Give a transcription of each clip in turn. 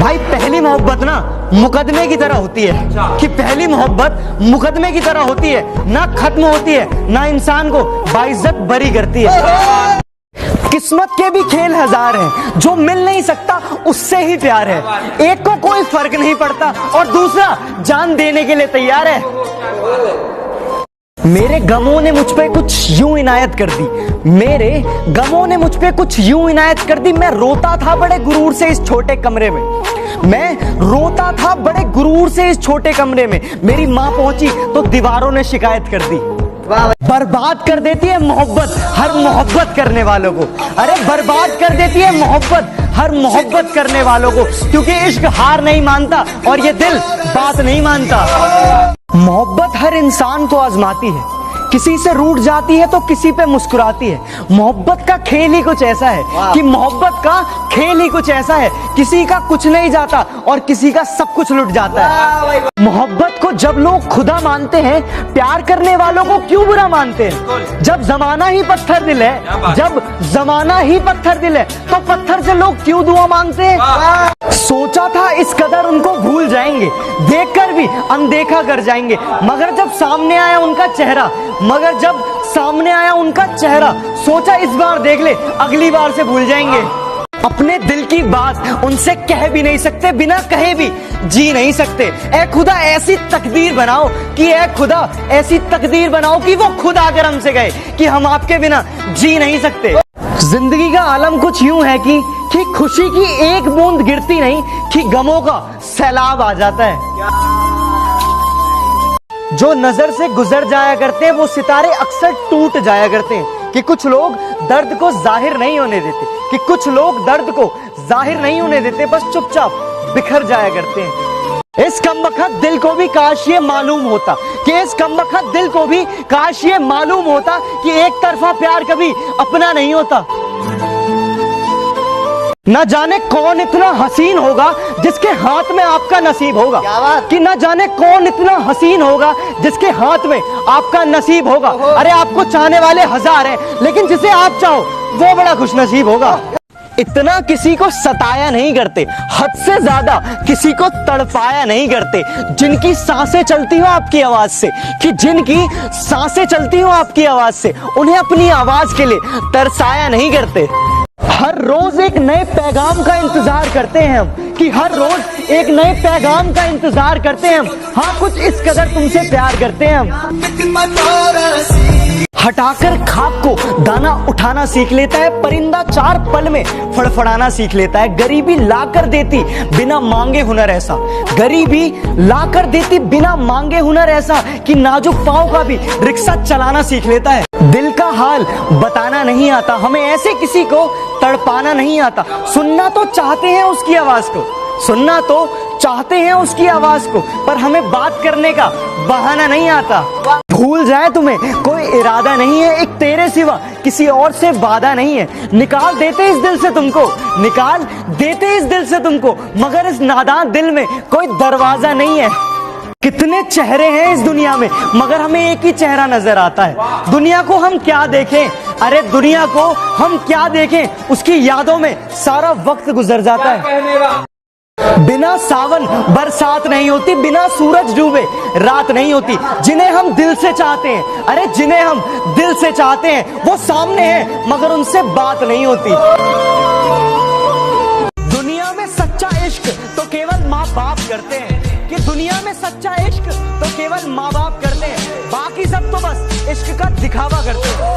भाई पहली मोहब्बत ना मुकदमे की तरह होती है कि पहली मोहब्बत मुकदमे की तरह होती है, ना खत्म होती है, ना इंसान को बाइज्जत बरी करती है। किस्मत के भी खेल हजार हैं, जो मिल नहीं सकता उससे ही प्यार है। एक को कोई फर्क नहीं पड़ता और दूसरा जान देने के लिए तैयार है। मेरे गमों ने मुझ पे कुछ यूं इनायत कर दी, मेरे गमों ने मुझ पे कुछ यूं इनायत कर दी। मैं रोता था बड़े गुरूर से इस छोटे कमरे में, मैं रोता था बड़े गुरूर से इस छोटे कमरे में। मेरी माँ पहुंची तो दीवारों ने शिकायत कर दी। बर्बाद कर देती है मोहब्बत हर मोहब्बत करने वालों को। अरे बर्बाद कर देती है मोहब्बत हर मोहब्बत करने वालों को, क्योंकि इश्क हार नहीं मानता और ये दिल बात नहीं मानता। मोहब्बत हर इंसान को आजमाती है, किसी से रूठ जाती है तो किसी पे मुस्कुराती है। मोहब्बत का खेल ही कुछ ऐसा है कि मोहब्बत का खेल ही कुछ ऐसा है, किसी का कुछ नहीं जाता और किसी का सब कुछ लुट जाता है। मोहब्बत को जब लोग खुदा मानते हैं, प्यार करने वालों को क्यों बुरा मानते हैं? जब जमाना ही पत्थर दिल है, जब जमाना ही पत्थर दिल है, तो पत्थर से लोग क्यों दुआ मांगते हैं? सोचा था इस कदर उनको भूल जाएंगे, देखकर भी अनदेखा कर जाएंगे, मगर जब सामने आया उनका चेहरा, मगर जब सामने आया उनका चेहरा, सोचा इस बार देख ले, अगली बार से भूल जाएंगे। अपने दिल की बात उनसे कह भी नहीं सकते, बिना कहे भी जी नहीं सकते। ऐ खुदा ऐसी तकदीर बनाओ कि ऐ खुदा ऐसी तकदीर बनाओ कि वो खुद आकर हमसे गए कि हम आपके बिना जी नहीं सकते। जिंदगी का आलम कुछ यूं है कि खुशी की एक बूंद गिरती नहीं कि गमों का सैलाब आ जाता है। जो नजर से गुजर जाया करते हैं वो सितारे अक्सर टूट जाया करते हैं। कि कुछ लोग दर्द को जाहिर नहीं होने देते, कि कुछ लोग दर्द को जाहिर नहीं होने देते, बस चुपचाप बिखर जाया करते हैं। इस कमबख्त दिल को भी काश ये मालूम होता कि इस कमबख्त दिल को भी काश ये मालूम होता कि एक तरफा प्यार कभी अपना नहीं होता। न जाने कौन इतना हसीन होगा जिसके हाथ में आपका नसीब होगा, कि न जाने कौन इतना हसीन होगा जिसके हाथ में आपका नसीब होगा। अरे आपको चाहने वाले हजार हैं, लेकिन जिसे आप चाहो वो बड़ा खुशनसीब होगा। इतना किसी को सताया नहीं करते, हद से ज्यादा किसी को तड़पाया नहीं करते। जिनकी सांसें चलती हो आपकी आवाज से, कि जिनकी सांसें चलती हो आपकी आवाज से, उन्हें अपनी आवाज के लिए तरसाया नहीं करते। हर रोज एक नए पैगाम का इंतजार करते हैं हम, कि हर रोज एक नए पैगाम का इंतजार करते हैं हम। हाँ, कुछ इस कदर तुमसे प्यार करते हैं हम। हटाकर खाक को दाना उठाना सीख लेता है परिंदा, चार पल में फड़फड़ाना सीख लेता है। गरीबी लाकर देती बिना मांगे हुनर ऐसा, गरीबी लाकर देती बिना मांगे हुनर ऐसा कि नाजुक पांव का भी रिक्शा चलाना सीख लेता है। दिल का हाल बताना नहीं आता, हमें ऐसे किसी को तड़पाना नहीं आता। सुनना तो चाहते हैं उसकी आवाज को, सुनना तो चाहते हैं उसकी आवाज को, पर हमें बात करने का बहाना नहीं आता। भूल जाए तुम्हें कोई इरादा नहीं है, एक तेरे सिवा किसी और से वादा नहीं है। निकाल देते इस दिल से तुमको, निकाल देते इस दिल से तुमको, मगर इस नादान दिल में कोई दरवाजा नहीं है। कितने चेहरे हैं इस दुनिया में, मगर हमें एक ही चेहरा नजर आता है। दुनिया को हम क्या देखें, अरे दुनिया को हम क्या देखें, उसकी यादों में सारा वक्त गुजर जाता है। बिना सावन बरसात नहीं होती, बिना सूरज डूबे रात नहीं होती। जिन्हें हम दिल से चाहते हैं, अरे जिन्हें हम दिल से चाहते हैं वो सामने हैं, मगर उनसे बात नहीं होती। दुनिया में सच्चा इश्क तो केवल माँ बाप करते हैं, कि दुनिया में सच्चा इश्क तो केवल माँ बाप करते हैं, बाकी सब तो बस इश्क का दिखावा करते हैं।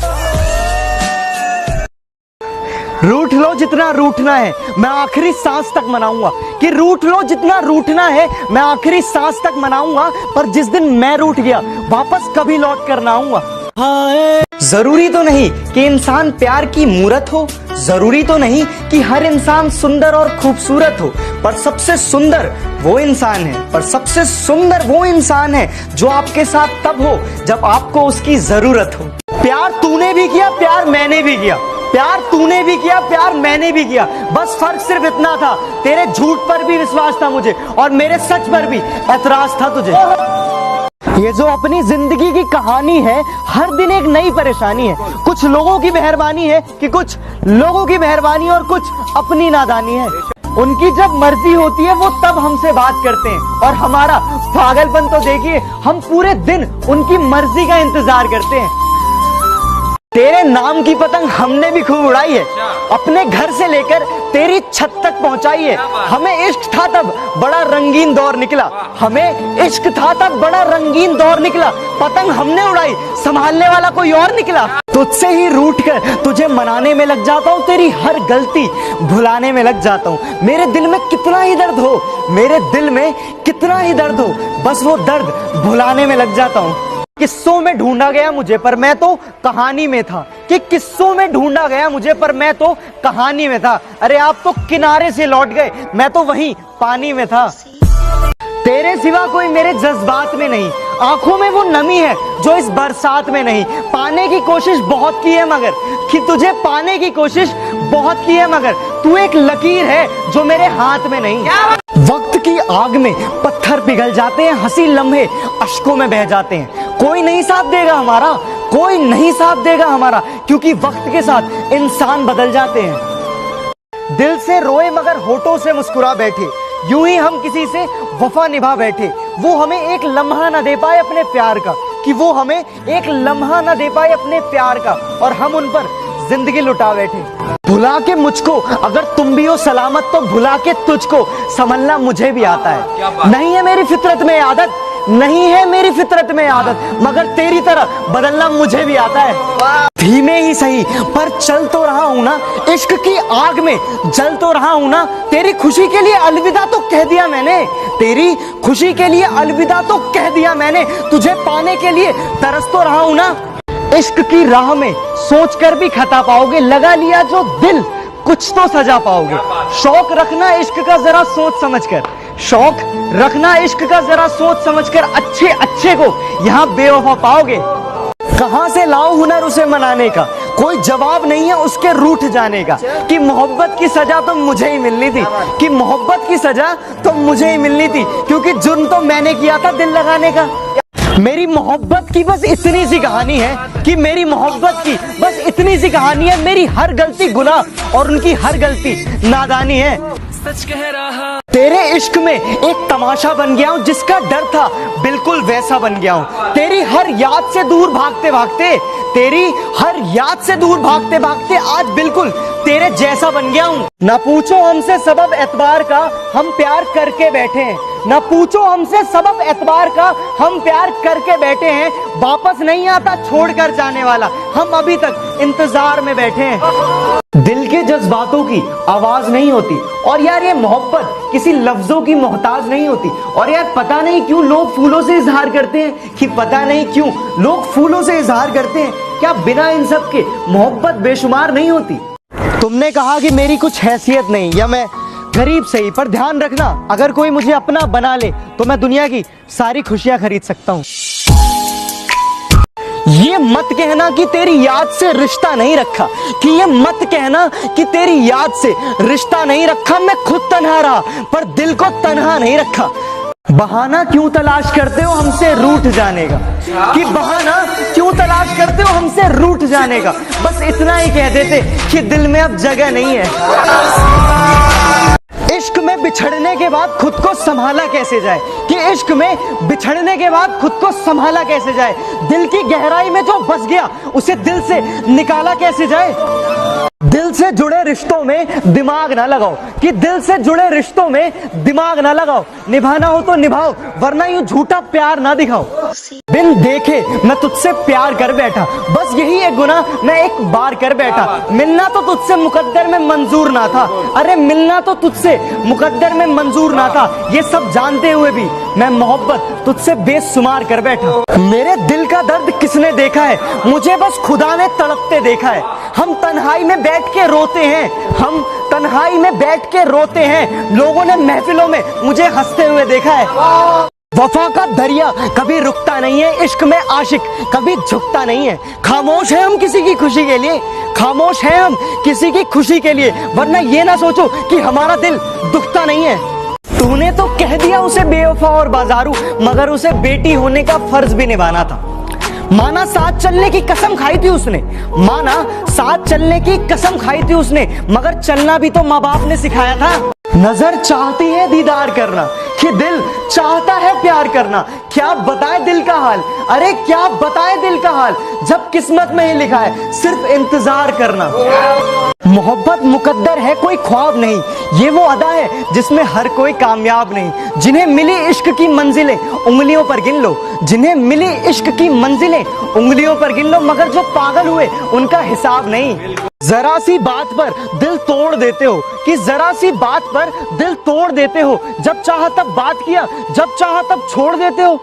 रूठ लो जितना रूठना है, मैं आखिरी सांस तक मनाऊंगा, कि रूठ लो जितना रूठना है, मैं आखिरी सांस तक मनाऊंगा, पर जिस दिन मैं रूठ गया वापस कभी लौट कर ना आऊंगा। जरूरी तो नहीं कि इंसान प्यार की मूरत हो, जरूरी तो नहीं कि हर इंसान सुंदर और खूबसूरत हो, पर सबसे सुंदर वो इंसान है, पर सबसे सुंदर वो इंसान है जो आपके साथ तब हो जब आपको उसकी जरूरत हो। प्यार तूने भी किया, प्यार मैंने भी किया, प्यार तूने भी किया, प्यार मैंने भी किया, बस फर्क सिर्फ इतना था, तेरे झूठ पर भी विश्वास था मुझे और मेरे सच पर भी ऐतराज था तुझे। ये जो अपनी जिंदगी की कहानी है, हर दिन एक नई परेशानी है। कुछ लोगों की मेहरबानी है कि कुछ लोगों की मेहरबानी और कुछ अपनी नादानी है। उनकी जब मर्जी होती है वो तब हमसे बात करते हैं, और हमारा पागलपन तो देखिए, हम पूरे दिन उनकी मर्जी का इंतजार करते हैं। तेरे नाम की पतंग हमने भी खूब उड़ाई है, अपने घर से लेकर तेरी छत तक पहुंचाई है। हमें इश्क था तब बड़ा रंगीन दौर निकला, हमें इश्क था तब बड़ा रंगीन दौर निकला। पतंग हमने उड़ाई, संभालने वाला कोई और निकला। तुझसे ही रूठ कर तुझे मनाने में लग जाता हूँ, तेरी हर गलती भुलाने में लग जाता हूँ। मेरे दिल में कितना ही दर्द हो, मेरे दिल में कितना ही दर्द हो, बस वो दर्द भुलाने में लग जाता हूँ। किस्सों में ढूंढा गया मुझे पर मैं तो कहानी में था, कि किस्सों में ढूंढा गया मुझे पर मैं तो कहानी में था। अरे आप तो किनारे से लौट गए, मैं तो वहीं पानी में था। तेरे सिवा कोई मेरे जज्बात में नहीं, आंखों में वो नमी है जो इस बरसात में नहीं। पाने की कोशिश बहुत की है मगर, कि तुझे पाने की कोशिश बहुत की है मगर तू एक लकीर है जो मेरे हाथ में नहीं। वक्त की आग में पत्थर पिघल जाते हैं, हंसी लम्हे अश्कों में बह जाते हैं। कोई नहीं साथ देगा हमारा, कोई नहीं साथ देगा हमारा, क्योंकि वक्त के साथ इंसान बदल जाते हैं। दिल से रोए मगर होठों से मुस्कुरा बैठे, यूं ही हम किसी से वफा निभा बैठे। वो हमें एक लम्हा न दे पाए अपने प्यार का, कि वो हमें एक लम्हा न दे पाए अपने प्यार का, और हम उन पर जिंदगी लुटा बैठे। भुला के मुझको अगर तुम भी हो सलामत, तो भुला के तुझको संभलना मुझे भी आता है। नहीं है मेरी फितरत में आदत, नहीं है मेरी फितरत में आदत, मगर तेरी तरह बदलना मुझे भी आता है। धीमे ही सही पर चल तो रहा हूं ना, इश्क की आग में जल तो रहा हूं ना। तेरी खुशी के लिए अलविदा तो कह दिया मैंने, तेरी खुशी के लिए अलविदा तो कह दिया मैंने। तुझे पाने के लिए तरस तो रहा हूं ना। इश्क की राह में सोच कर भी खता पाओगे, लगा लिया जो दिल कुछ तो सजा पाओगे। शौक रखना इश्क का जरा सोच समझ कर, शौक रखना इश्क का जरा सोच समझकर, अच्छे अच्छे को यहाँ बेवफा पाओगे। कहां से लाऊं हुनर उसे मनाने का, कोई जवाब नहीं है उसके रूठ जाने का, कि मोहब्बत की सजा तो मुझे ही मिलनी थी, कि मोहब्बत की सजा तो मुझे ही मिलनी थी, क्योंकि जुर्म तो मैंने किया था दिल लगाने का। मेरी मोहब्बत की बस इतनी सी कहानी है, कि मेरी मोहब्बत की बस इतनी सी कहानी है। मेरी हर गलती गुनाह और उनकी हर गलती नादानी है। सच कह रहा तेरे इश्क में एक तमाशा बन गया हूँ, जिसका डर था बिल्कुल वैसा बन गया हूँ। तेरी हर याद से दूर भागते भागते, तेरी हर याद से दूर भागते भागते आज बिल्कुल तेरे जैसा बन गया हूँ। ना पूछो हमसे सबब एतबार का, हम प्यार करके बैठे हैं। ना पूछो हमसे सबब एतबार का, हम प्यार करके बैठे हैं। वापस नहीं आता छोड़कर जाने वाला, हम अभी तक इंतजार में बैठे हैं। दिल के जज्बातों की आवाज नहीं होती, और यार ये मोहब्बत किसी लफ्जों की मोहताज नहीं होती। और यार पता नहीं क्यों लोग फूलों से इजहार करते हैं, कि पता नहीं क्यों लोग फूलों से इजहार करते हैं। क्या बिना इन सब के मोहब्बत बेशुमार नहीं होती? तुमने कहा कि मेरी कुछ हैसियत नहीं, या मैं गरीब सही, पर ध्यान रखना अगर कोई मुझे अपना बना ले तो मैं दुनिया की सारी खुशियां खरीद सकता हूँ। ये मत कहना कि तेरी याद से रिश्ता नहीं रखा, कि ये मत कहना कि तेरी याद से रिश्ता नहीं रखा। मैं खुद तन्हा रहा पर दिल को तन्हा नहीं रखा। बहाना क्यों तलाश करते हो हमसे रूठ जाने का, कि बहाना क्यों तलाश करते हो हमसे रूठ जाने का। बस इतना ही कह देते कि दिल में अब जगह नहीं है। इश्क में बिछड़ने के बाद खुद को संभाला कैसे जाए, कि इश्क में बिछड़ने के बाद खुद को संभाला कैसे जाए। दिल की गहराई में जो बस गया उसे दिल से निकाला कैसे जाए। दिल से जुड़े रिश्तों में दिमाग ना लगाओ, कि दिल से जुड़े रिश्तों में दिमाग ना लगाओ। निभाना हो तो निभाओ, वरना यूं झूठा प्यार ना दिखाओ। बिन देखे मैं तुझसे प्यार कर बैठा, बस यही एक गुनाह मैं एक बार कर बैठा। मिलना तो तुझसे मुकद्दर में मंजूर ना था, अरे मिलना तो तुझसे मुकद्दर में मंजूर ना था। ये सब जानते हुए भी मैं मोहब्बत तुझसे बेशुमार कर बैठा। मेरे दिल का दर्द किसने देखा है, मुझे बस खुदा ने तड़पते देखा है। हम तन्हाई में बैठ के रोते हैं, हम तन्हाई में बैठ के रोते हैं। लोगों ने महफिलों में मुझे हंसते हुए देखा है। वफा का दरिया कभी रुकता नहीं है, इश्क में आशिक कभी झुकता नहीं है। खामोश है हम किसी की खुशी के लिए, खामोश है हम किसी की खुशी के लिए, वरना ये ना सोचो कि हमारा दिल दुखता नहीं है। तूने तो कह दिया उसे बेवफा और बाजारू, मगर उसे बेटी होने का फर्ज भी निभाना था। माना साथ चलने की कसम खाई थी उसने, माना साथ चलने की कसम खाई थी उसने, मगर चलना भी तो माँ बाप ने सिखाया था। नजर चाहती है दीदार करना, कि दिल चाहता है प्यार करना। क्या बताए दिल का हाल, अरे क्या बताए दिल का हाल, जब किस्मत में ही लिखा है सिर्फ इंतजार करना। मोहब्बत मुकद्दर है, कोई ख्वाब नहीं। ये वो अदा है जिसमें हर कोई कामयाब नहीं। जिन्हें मिली इश्क की मंजिलें उंगलियों पर गिन लो, जिन्हें मिली इश्क की मंजिलें उंगलियों पर गिन लो, मगर जो पागल हुए उनका हिसाब नहीं। जरा सी बात पर दिल तोड़ देते हो, कि जरा सी बात पर दिल तोड़ देते हो। जब चाहा तब बात किया, जब चाहा तब छोड़ देते हो।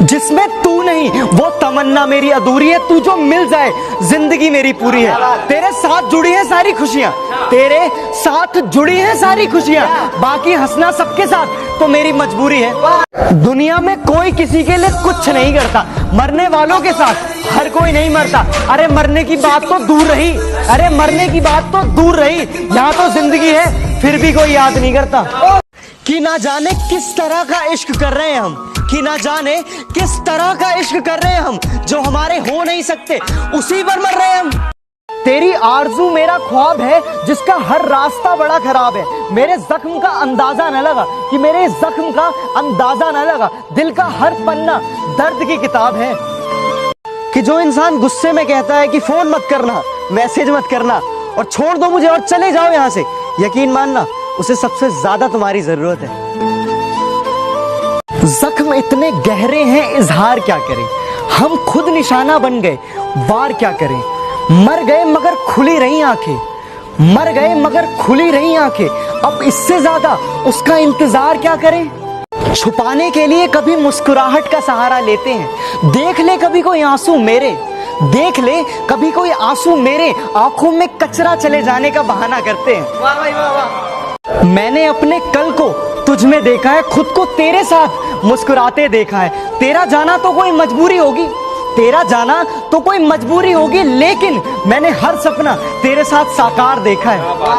जिसमें तू नहीं वो तमन्ना मेरी अधूरी है। तू जो मिल जाए जिंदगी मेरी पूरी है। तेरे साथ जुड़ी है सारी खुशियां, तेरे साथ जुड़ी है सारी खुशियां। बाकी हंसना सबके साथ तो मेरी मजबूरी है। दुनिया में कोई किसी के लिए कुछ नहीं करता, मरने वालों के साथ हर कोई नहीं मरता। अरे मरने की बात तो दूर रही, अरे मरने की बात तो दूर रही, यहाँ तो जिंदगी है फिर भी कोई याद नहीं करता। कि ना जाने किस तरह का इश्क कर रहे हैं हम, कि ना जाने किस तरह का इश्क कर रहे हैं हम, जो हमारे हो नहीं सकते उसी पर मर रहे हैं हम। तेरी आरज़ू मेरा ख्वाब है जिसका हर रास्ता बड़ा खराब है। मेरे जख्म का अंदाजा न लगा, कि मेरे जख्म का अंदाजा न लगा। दिल का हर पन्ना दर्द की किताब है। कि जो इंसान गुस्से में कहता है कि फोन मत करना, मैसेज मत करना और छोड़ दो मुझे और चले जाओ यहां से, यकीन मानना उसे सबसे ज्यादा तुम्हारी जरूरत है। जख्म इतने गहरे हैं, इजहार क्या करें, हम खुद निशाना बन गए, वार क्या करें। मर गए मगर खुली रही आंखें, मर गए मगर खुली रही आंखें। अब इससे ज्यादा उसका इंतजार क्या करें। छुपाने के लिए कभी मुस्कुराहट का सहारा लेते हैं। देख ले कभी कोई आंसू मेरे, देख ले कभी कोई आंसू मेरे, आंखों में कचरा चले जाने का बहाना करते हैं। वाह भाई वाह वाह। मैंने अपने कल को तुझ में देखा है, खुद को तेरे साथ मुस्कुराते देखा है। तेरा जाना तो कोई मजबूरी होगी, तेरा जाना तो कोई मजबूरी होगी, लेकिन मैंने हर सपना तेरे साथ साकार देखा है।